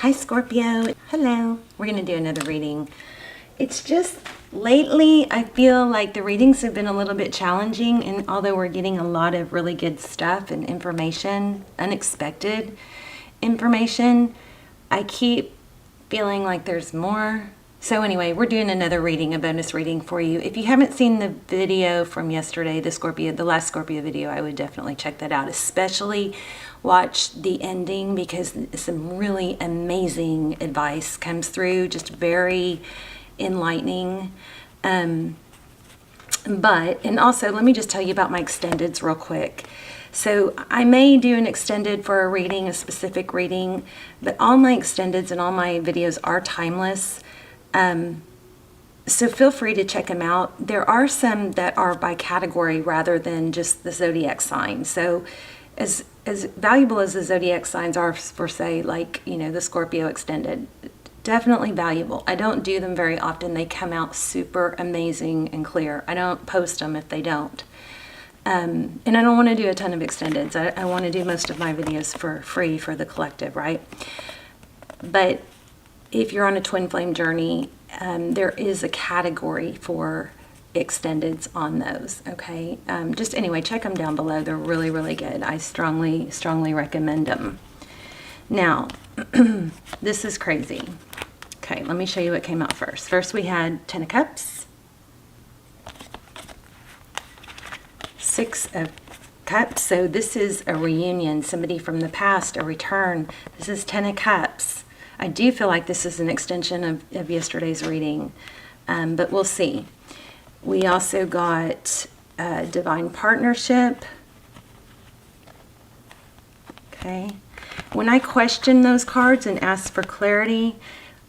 Hi Scorpio. Hello. We're going to do another reading. It's just lately I feel like the readings have been a little bit challenging, and although we're getting a lot of really good stuff and information, unexpected information, I keep feeling like there's more. So anyway, we're doing another reading, a bonus reading for you. If you haven't seen the video from yesterday, the last Scorpio video, I would definitely check that out. Especially watch the ending because some really amazing advice comes through, just very enlightening. And also let me just tell you about my extendeds real quick. So I may do an extended for a reading, a specific reading, but all my extendeds and all my videos are timeless. So feel free to check them out. There are some that are by category rather than just the zodiac sign. So as valuable as the zodiac signs are for, say, like, you know, the Scorpio extended, definitely valuable. I don't do them very often. They come out super amazing and clear. I don't post them if they don't. And I don't want to do a ton of extendeds. I want to do most of my videos for free for the collective, right? But if you're on a twin flame journey, there is a category for extendeds on those, okay? Just anyway, check them down below. They're really, really good. I strongly, strongly recommend them. Now, this is crazy. Okay, let me show you what came out first. First we had Ten of Cups, Six of Cups. So this is a reunion, somebody from the past, a return. This is Ten of Cups. I do feel like this is an extension of yesterday's reading, but we'll see. We also got Divine Partnership. Okay. When I questioned those cards and asked for clarity,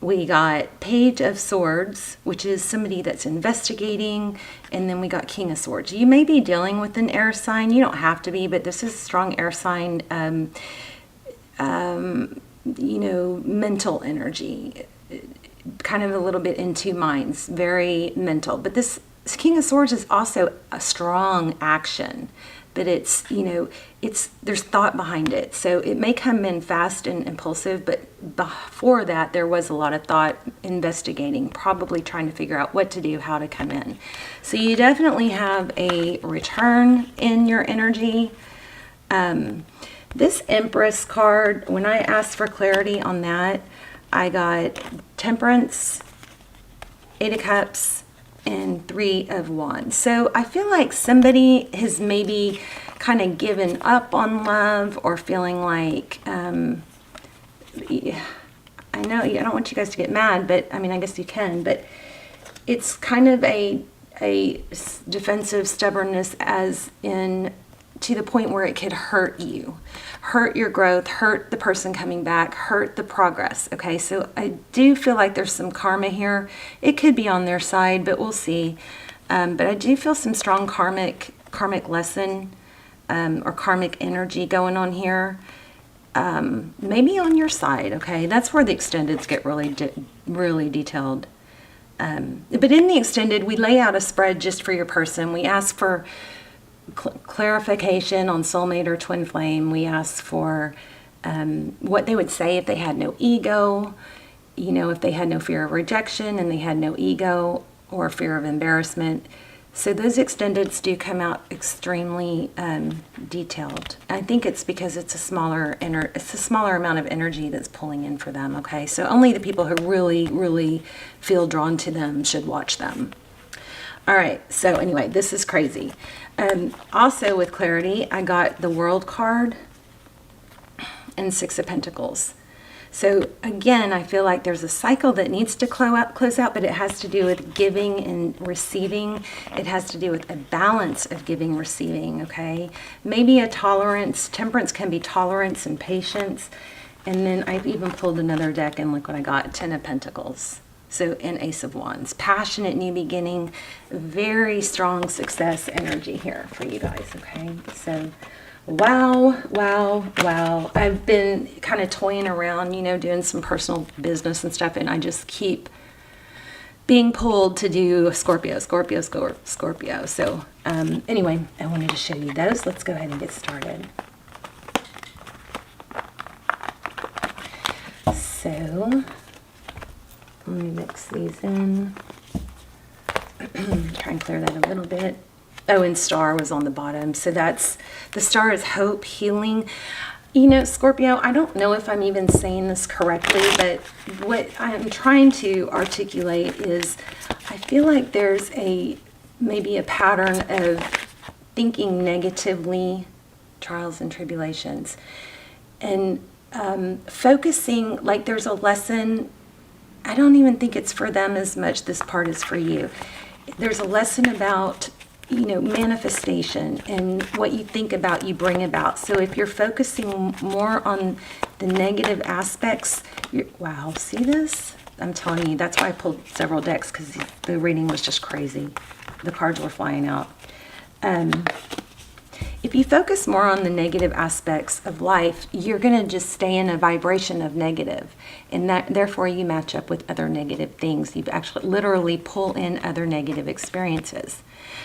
we got Page of Swords, which is somebody that's investigating, and then we got King of Swords. You may be dealing with an air sign. You don't have to be, but this is a strong air sign. You know, mental energy, kind of a little bit in two minds, very mental. But this King of Swords is also a strong action, but it's, you know, there's thought behind it. So it may come in fast and impulsive, but before that there was a lot of thought, investigating, probably trying to figure out what to do, how to come in. So you definitely have a return in your energy. This Empress card, when I asked for clarity on that, I got Temperance, Eight of Cups, and Three of Wands. So I feel like somebody has maybe kind of given up on love, or feeling like, I know I don't want you guys to get mad, but I mean, I guess you can, but it's kind of a defensive stubbornness, as in to the point where it could hurt you, hurt your growth, hurt the person coming back, hurt the progress. Okay, so I do feel like there's some karma here. It could be on their side, but we'll see. But I do feel some strong karmic lesson or karmic energy going on here. Maybe on your side. Okay, that's where the extendeds get really detailed. But in the extended, we lay out a spread just for your person. We ask for clarification on soulmate or twin flame. We ask for what they would say if they had no ego, you know, if they had no fear of rejection and they had no ego or fear of embarrassment. So those extendeds do come out extremely detailed. I think it's because it's a smaller amount of energy that's pulling in for them. Okay, so only the people who really feel drawn to them should watch them. All right, so anyway, this is crazy. Also with clarity, I got the World card and Six of Pentacles. So again, I feel like there's a cycle that needs to close out, but it has to do with giving and receiving. It has to do with a balance of giving, receiving, okay? Maybe a tolerance. Temperance can be tolerance and patience. And then I've even pulled another deck, and look what I got, Ten of Pentacles. So, an Ace of Wands. Passionate new beginning, very strong success energy here for you guys, okay? So, wow. I've been kind of toying around, you know, doing some personal business and stuff, and I just keep being pulled to do Scorpio. So, anyway, I wanted to show you those. Let's go ahead and get started. So let me mix these in. Try and clear that a little bit. Oh, and star was on the bottom. So that's, the star is hope, healing. You know, Scorpio, I don't know if I'm even saying this correctly, but what I'm trying to articulate is I feel like there's maybe a pattern of thinking negatively, trials and tribulations, and focusing, like there's a lesson. I don't even think it's for them as much. This part is for you. There's a lesson about, you know, manifestation, and what you think about, you bring about. So if you're focusing more on the negative aspects, wow, see this? I'm telling you, that's why I pulled several decks, because the reading was just crazy. The cards were flying out. If you focus more on the negative aspects of life, you're going to just stay in a vibration of negative, and that therefore you match up with other negative things. You actually literally pull in other negative experiences.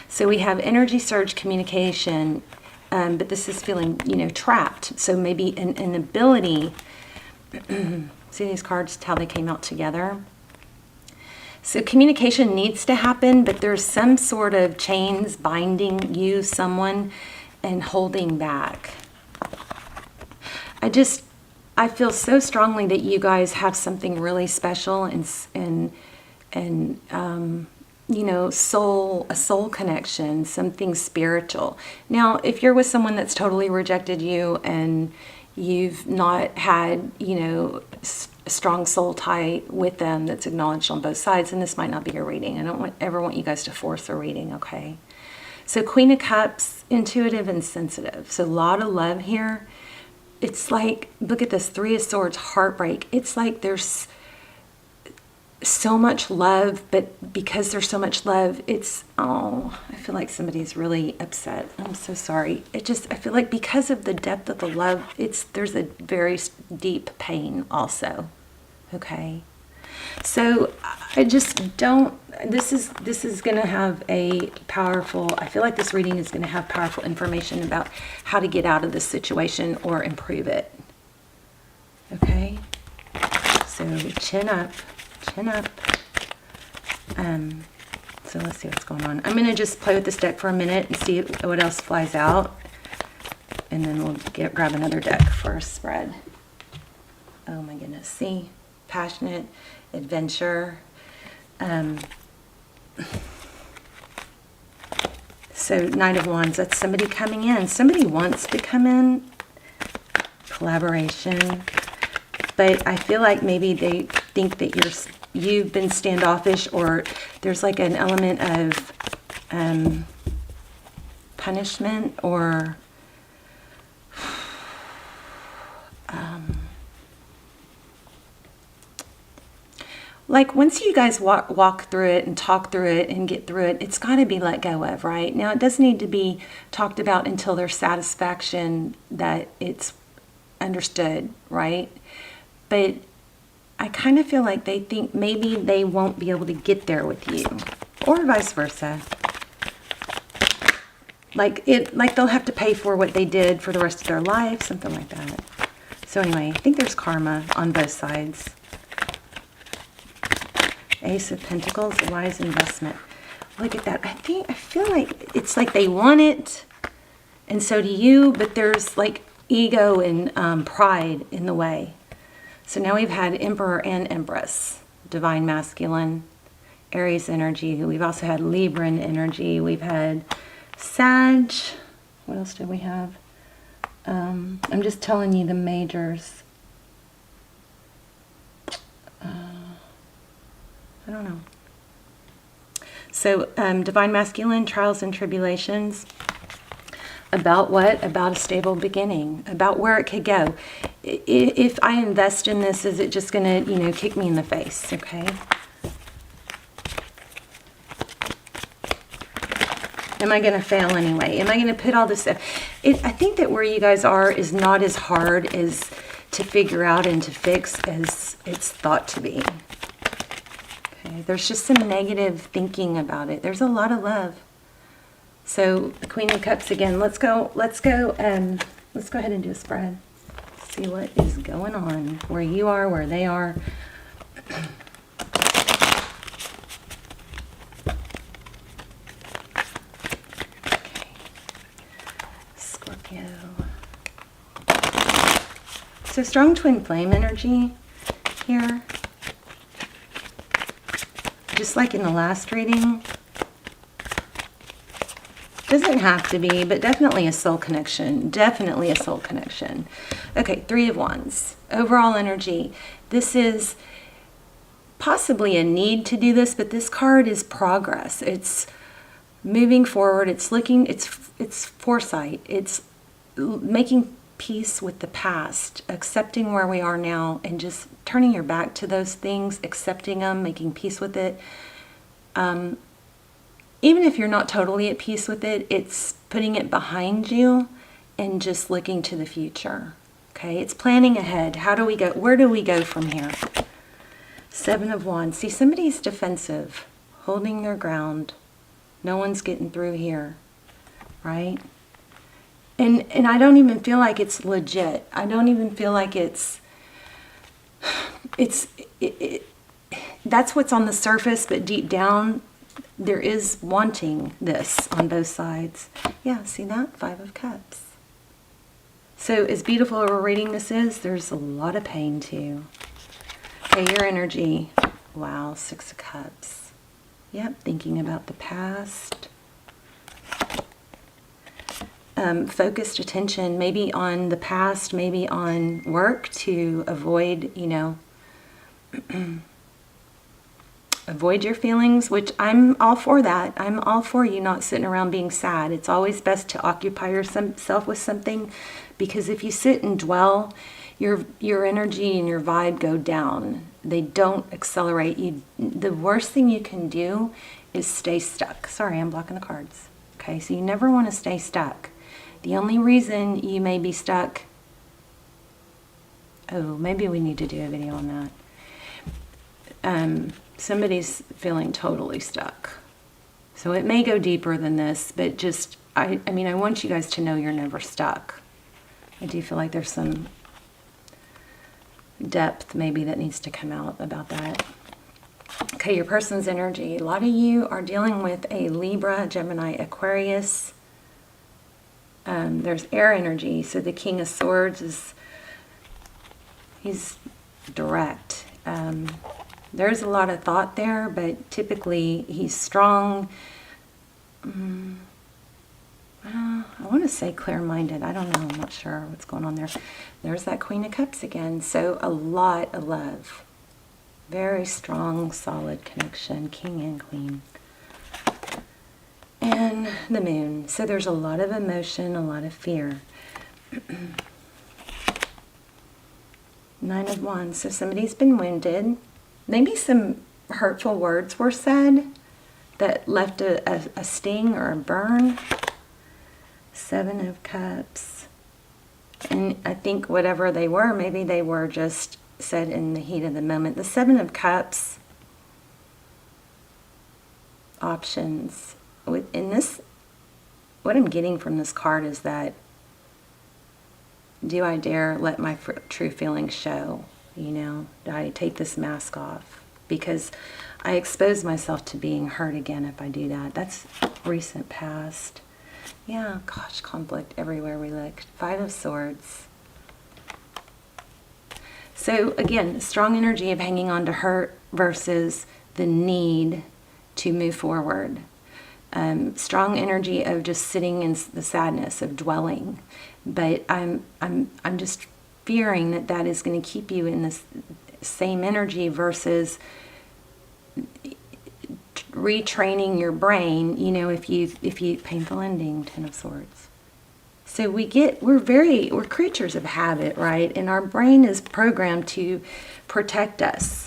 So we have energy surge, communication, but this is feeling, you know, trapped. So maybe an ability. See these cards, how they came out together? So communication needs to happen, but there's some sort of chains binding you, someone, and holding back. I feel so strongly that you guys have something really special, and you know, a soul connection, something spiritual. Now, if you're with someone that's totally rejected you and you've not had, you know, a strong soul tie with them that's acknowledged on both sides, and this might not be your reading. I don't ever want you guys to force a reading, okay? So Queen of Cups, intuitive and sensitive. So a lot of love here. It's like, look at this, Three of Swords, heartbreak. It's like there's so much love, but because there's so much love, it's, oh, I feel like somebody's really upset. I'm so sorry. I feel like because of the depth of the love, there's a very deep pain also. Okay. So I just don't, this is going to have a powerful, I feel like this reading is going to have powerful information about how to get out of this situation or improve it. Okay. So chin up. So let's see what's going on. I'm going to just play with this deck for a minute and see what else flies out, and then we'll grab another deck for a spread. Oh my goodness. See, passionate, adventure. So Knight of Wands, that's somebody coming in. Somebody wants to come in. Collaboration. But I feel like maybe they think that you've been standoffish, or there's like an element of punishment, or like once you guys walk through it and talk through it and get through it, it's got to be let go of, right? Now, it doesn't need to be talked about until there's satisfaction that it's understood, right? But I kind of feel like they think maybe they won't be able to get there with you, or vice versa. Like they'll have to pay for what they did for the rest of their life, something like that. So anyway, I think there's karma on both sides. Ace of Pentacles, wise investment. Look at that. I feel like it's like they want it, and so do you, but there's like ego and pride in the way. So now we've had Emperor and Empress, divine masculine, Aries energy. We've also had Libran energy. We've had Sag. What else did we have? I'm just telling you the majors. I don't know. So divine masculine, trials and tribulations. About what? About a stable beginning. About where it could go. If I invest in this, is it just going to, you know, kick me in the face? Okay. Am I going to fail anyway? Am I going to put all this stuff? I think that where you guys are is not as hard as to figure out and to fix as it's thought to be. Okay. There's just some negative thinking about it. There's a lot of love. So the Queen of Cups again. Let's go ahead and do a spread. See what is going on, where you are, where they are. Okay. Scorpio. So strong twin flame energy here. Just like in the last reading. Doesn't have to be, but definitely a soul connection. Definitely a soul connection. Okay, Three of Wands. Overall energy. This is possibly a need to do this, but this card is progress. It's moving forward. It's looking, it's foresight. It's making peace with the past, accepting where we are now, and just turning your back to those things, accepting them, making peace with it. Even if you're not totally at peace with it, it's putting it behind you and just looking to the future. Okay, it's planning ahead. How do we go? Where do we go from here? Seven of Wands. See, somebody's defensive, holding their ground. No one's getting through here, right? And I don't even feel like it's legit. I don't even feel like that's what's on the surface, but deep down, there is wanting this on both sides. Yeah, see that? Five of Cups. So as beautiful a reading this is, there's a lot of pain too. Okay, your energy. Wow, Six of Cups. Yep, thinking about the past. Focused attention maybe on the past, maybe on work to avoid, avoid your feelings, which I'm all for that. I'm all for you not sitting around being sad. It's always best to occupy yourself with something, because if you sit and dwell, your energy and your vibe go down. They don't accelerate. The worst thing you can do is stay stuck. Sorry, I'm blocking the cards. Okay, so you never want to stay stuck. The only reason you may be stuck, oh, maybe we need to do a video on that. Somebody's feeling totally stuck. So it may go deeper than this, but just, I want you guys to know you're never stuck. I do feel like there's some depth maybe that needs to come out about that. Okay, your person's energy. A lot of you are dealing with a Libra, Gemini, Aquarius. There's air energy. So the King of Swords he's direct. There's a lot of thought there, but typically he's strong. I want to say clear-minded. I don't know. I'm not sure what's going on there. There's that Queen of Cups again. So a lot of love. Very strong, solid connection. King and Queen. And the Moon. So there's a lot of emotion, a lot of fear. Nine of Wands. So somebody's been wounded. Maybe some hurtful words were said that left a sting or a burn. Seven of Cups. And I think whatever they were, maybe they were just said in the heat of the moment. The Seven of Cups. Options. In this, what I'm getting from this card is that, do I dare let my true feelings show? Do I take this mask off? Because I expose myself to being hurt again if I do that. That's recent past. Yeah, gosh, conflict everywhere we look. Five of Swords. So again, strong energy of hanging on to hurt versus the need to move forward. Strong energy of just sitting in the sadness of dwelling, but I'm just fearing that is going to keep you in this same energy versus retraining your brain. If you painful ending, Ten of Swords. So we're creatures of habit, right? And our brain is programmed to protect us.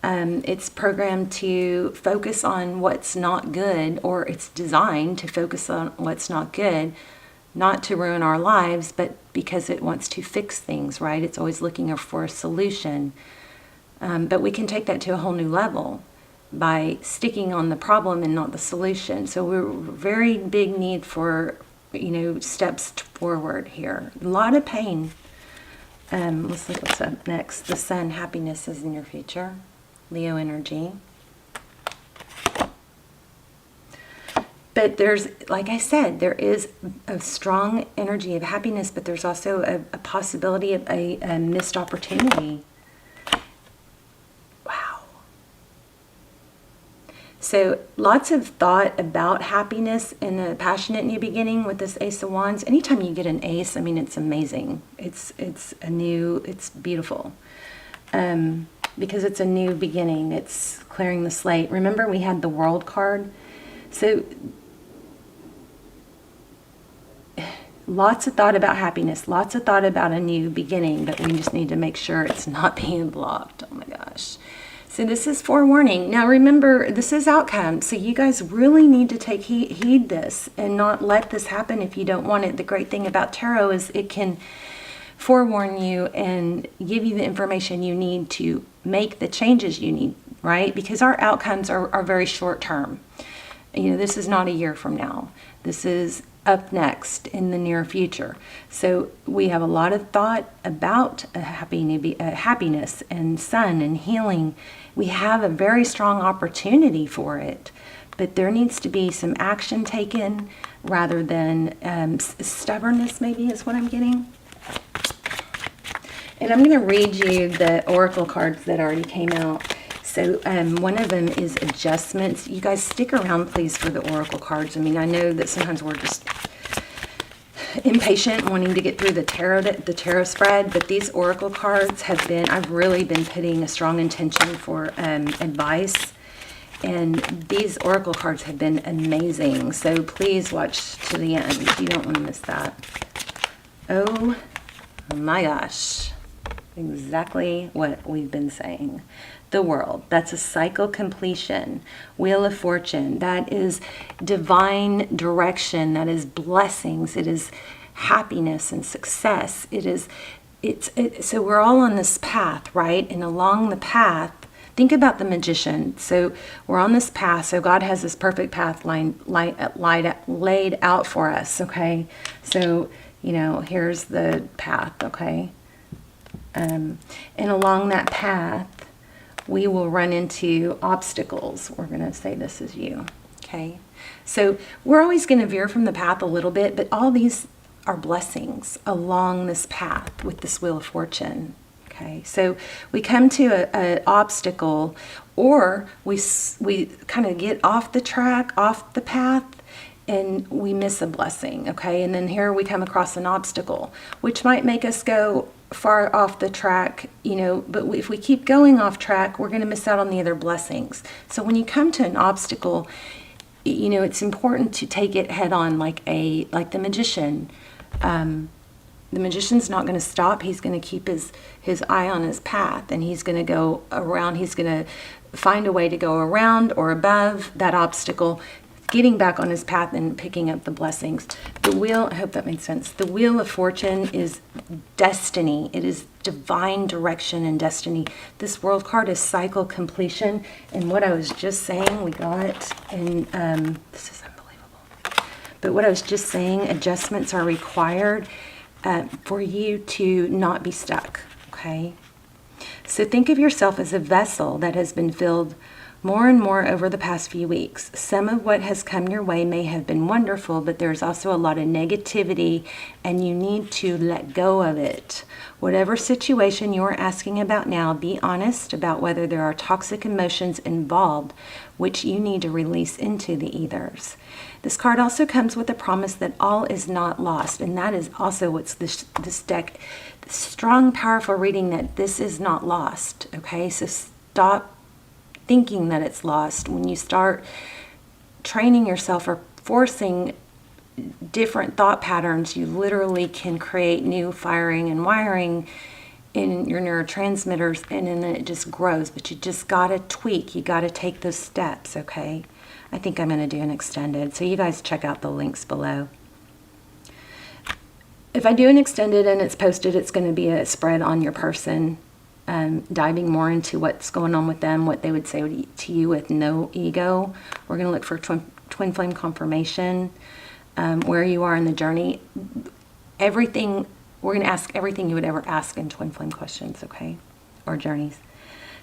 It's programmed to focus on what's not good, or it's designed to focus on what's not good, not to ruin our lives, but because it wants to fix things, right? It's always looking for a solution. But we can take that to a whole new level by sticking on the problem and not the solution. So we're very big need for, steps forward here. A lot of pain. Let's look what's up next. The Sun, happiness is in your future. Leo energy. But there's, like I said, there is a strong energy of happiness, but there's also a possibility of a missed opportunity. Wow. So lots of thought about happiness in a passionate new beginning with this Ace of Wands. Anytime you get an ace, I mean, it's amazing. It's beautiful. Because it's a new beginning. It's clearing the slate. Remember, we had the World card. So lots of thought about happiness, lots of thought about a new beginning, but we just need to make sure it's not being blocked. Oh my gosh. So this is forewarning. Now remember, this is outcome. So you guys really need to take heed this and not let this happen if you don't want it. The great thing about tarot is it can forewarn you and give you the information you need to make the changes you need, right? Because our outcomes are very short term. You know, this is not a year from now. This is up next in the near future. So we have a lot of thought about happiness and sun and healing. We have a very strong opportunity for it, but there needs to be some action taken rather than stubbornness, maybe is what I'm getting. And I'm going to read you the oracle cards that already came out. So one of them is adjustments. You guys stick around, please, for the oracle cards. I mean, I know that sometimes we're just impatient wanting to get through the tarot spread, but these oracle cards have been, I've really been putting a strong intention for advice, and these oracle cards have been amazing. So please watch to the end. You don't want to miss that. Oh my gosh. Exactly what we've been saying. The World, that's a cycle completion. Wheel of Fortune, that is divine direction, that is blessings, it is happiness and success. So we're all on this path, right? And along the path, think about the Magician. So we're on this path, so God has this perfect path laid out for us, okay? So, you know, here's the path, okay? And along that path, we will run into obstacles. We're going to say this is you, okay? So we're always going to veer from the path a little bit, but all these are blessings along this path with this Wheel of Fortune, okay? So we come to an obstacle, or we kind of get off the track, off the path, and we miss a blessing, okay? And then here we come across an obstacle, which might make us go far off the track, you know, but if we keep going off track, we're going to miss out on the other blessings. So when you come to an obstacle, you know, it's important to take it head on, like the Magician. The Magician's not going to stop. He's going to keep his eye on his path, and he's going to go around. He's going to find a way to go around or above that obstacle, getting back on his path and picking up the blessings. The wheel, I hope that made sense. The Wheel of Fortune is destiny. It is divine direction and destiny. This World card is cycle completion. And what I was just saying, we got, and this is unbelievable. But what I was just saying, adjustments are required for you to not be stuck, okay? So think of yourself as a vessel that has been filled more and more over the past few weeks. Some of what has come your way may have been wonderful, but there's also a lot of negativity, and you need to let go of it. Whatever situation you're asking about now, be honest about whether there are toxic emotions involved, which you need to release into the ethers. This card also comes with a promise that all is not lost, and that is also what's this deck, strong, powerful reading that this is not lost, okay? So stop thinking that it's lost. When you start training yourself or forcing different thought patterns, you literally can create new firing and wiring in your neurotransmitters, and then it just grows. But you just got to tweak. You got to take those steps, okay? I think I'm going to do an extended. So you guys check out the links below. If I do an extended and it's posted, it's going to be a spread on your person, diving more into what's going on with them, what they would say to you with no ego. We're going to look for twin flame confirmation, where you are in the journey. Everything We're going to ask everything you would ever ask in twin flame questions, okay? Or journeys.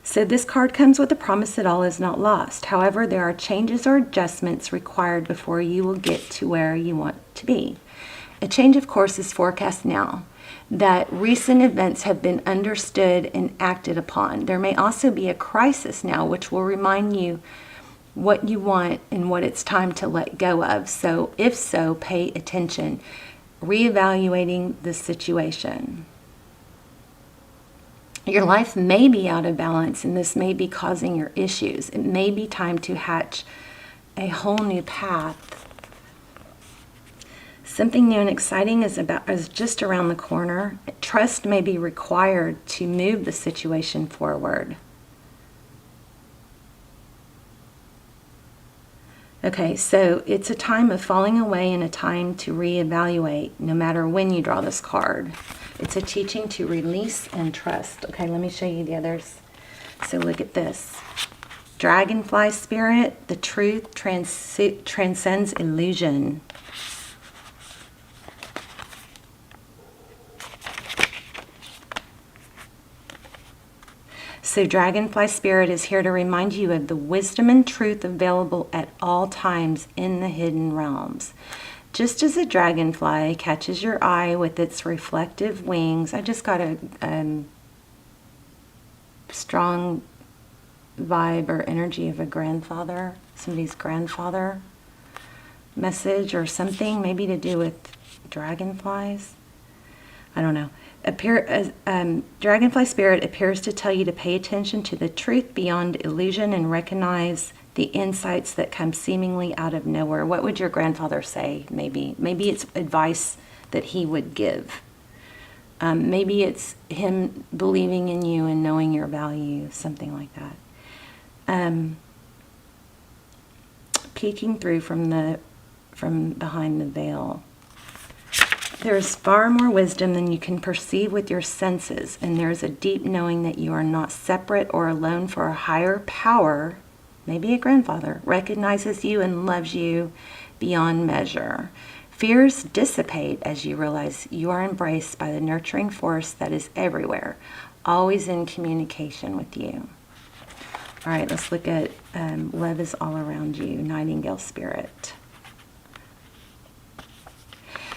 So this card comes with a promise that all is not lost. However, there are changes or adjustments required before you will get to where you want to be. A change of course is forecast now, that recent events have been understood and acted upon. There may also be a crisis now, which will remind you what you want and what it's time to let go of. So if so, pay attention. Reevaluating the situation. Your life may be out of balance, and this may be causing your issues. It may be time to hatch a whole new path. Something new and exciting is just around the corner. Trust may be required to move the situation forward. Okay, so it's a time of falling away and a time to reevaluate, no matter when you draw this card. It's a teaching to release and trust. Okay, let me show you the others. So look at this. Dragonfly spirit, the truth transcends illusion. So Dragonfly Spirit is here to remind you of the wisdom and truth available at all times in the hidden realms. Just as a dragonfly catches your eye with its reflective wings, I just got a strong vibe or energy of a grandfather, somebody's grandfather message or something, maybe to do with dragonflies. I don't know. Dragonfly Spirit appears to tell you to pay attention to the truth beyond illusion and recognize the insights that come seemingly out of nowhere. What would your grandfather say? Maybe it's advice that he would give. Maybe it's him believing in you and knowing your value, something like that. Peeking through from behind the veil. There is far more wisdom than you can perceive with your senses, and there is a deep knowing that you are not separate or alone, for a higher power, maybe a grandfather, recognizes you and loves you beyond measure. Fears dissipate as you realize you are embraced by the nurturing force that is everywhere, always in communication with you. All right, let's look at love is all around you, Nightingale Spirit.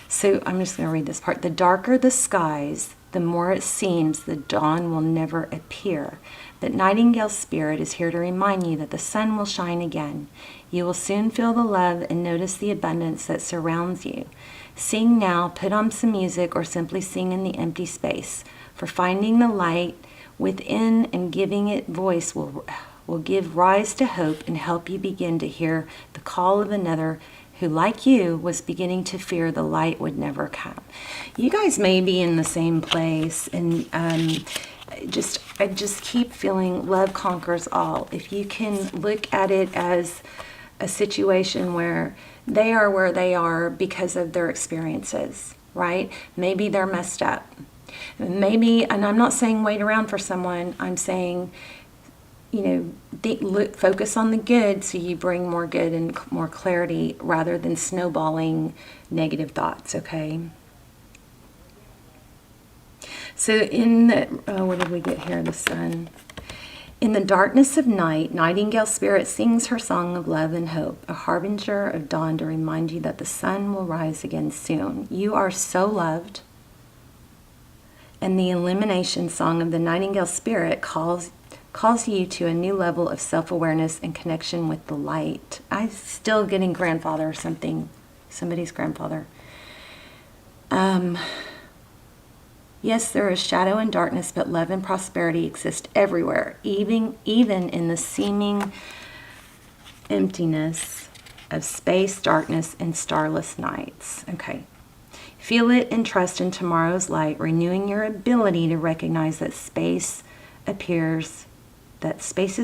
So I'm just going to read this part. The darker the skies, the more it seems the dawn will never appear. But Nightingale Spirit is here to remind you that the sun will shine again. You will soon feel the love and notice the abundance that surrounds you. Sing now, put on some music, or simply sing in the empty space. For finding the light within and giving it voice will give rise to hope and help you begin to hear the call of another who, like you, was beginning to fear the light would never come. You guys may be in the same place, and I just keep feeling love conquers all. If you can look at it as a situation where they are because of their experiences, right? Maybe they're messed up. Maybe, and I'm not saying wait around for someone, I'm saying, focus on the good so you bring more good and more clarity rather than snowballing negative thoughts, okay? So what did we get here? The sun. In the darkness of night, Nightingale Spirit sings her song of love and hope, a harbinger of dawn to remind you that the sun will rise again soon. You are so loved. And the illumination song of the Nightingale Spirit calls you to a new level of self-awareness and connection with the light. I'm still getting grandfather or something, somebody's grandfather. Yes, there is shadow and darkness, but love and prosperity exist everywhere, even in the seeming emptiness of space, darkness, and starless nights. Okay. Feel it and trust in tomorrow's light, renewing your ability to recognize that spaces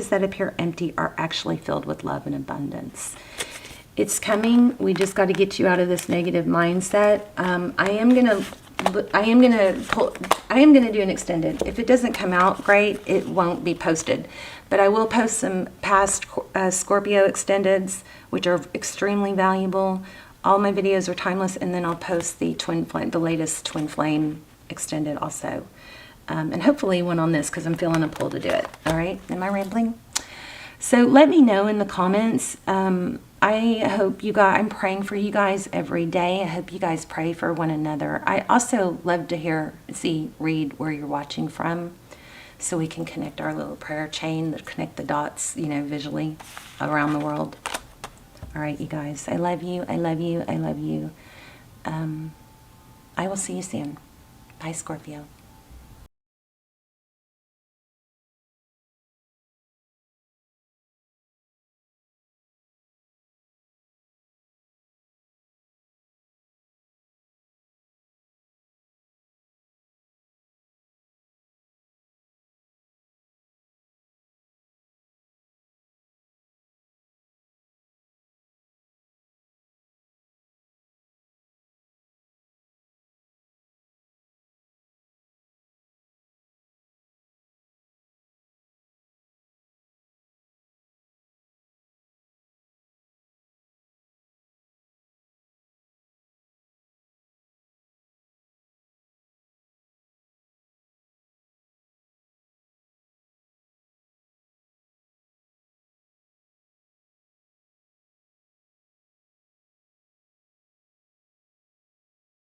that appear empty are actually filled with love and abundance. It's coming. We just got to get you out of this negative mindset. I am gonna do an extended. If it doesn't come out great, it won't be posted. But I will post some past Scorpio extendeds, which are extremely valuable. All my videos are timeless, and then I'll post the latest twin flame extended also. And hopefully one on this because I'm feeling a pull to do it. All right, am I rambling? So let me know in the comments. I hope you guys, I'm praying for you guys every day. I hope you guys pray for one another. I also love to read where you're watching from, so we can connect our little prayer chain, connect the dots, you know, visually around the world. All right, you guys, I love you, I love you, I love you. I will see you soon. Bye, Scorpio.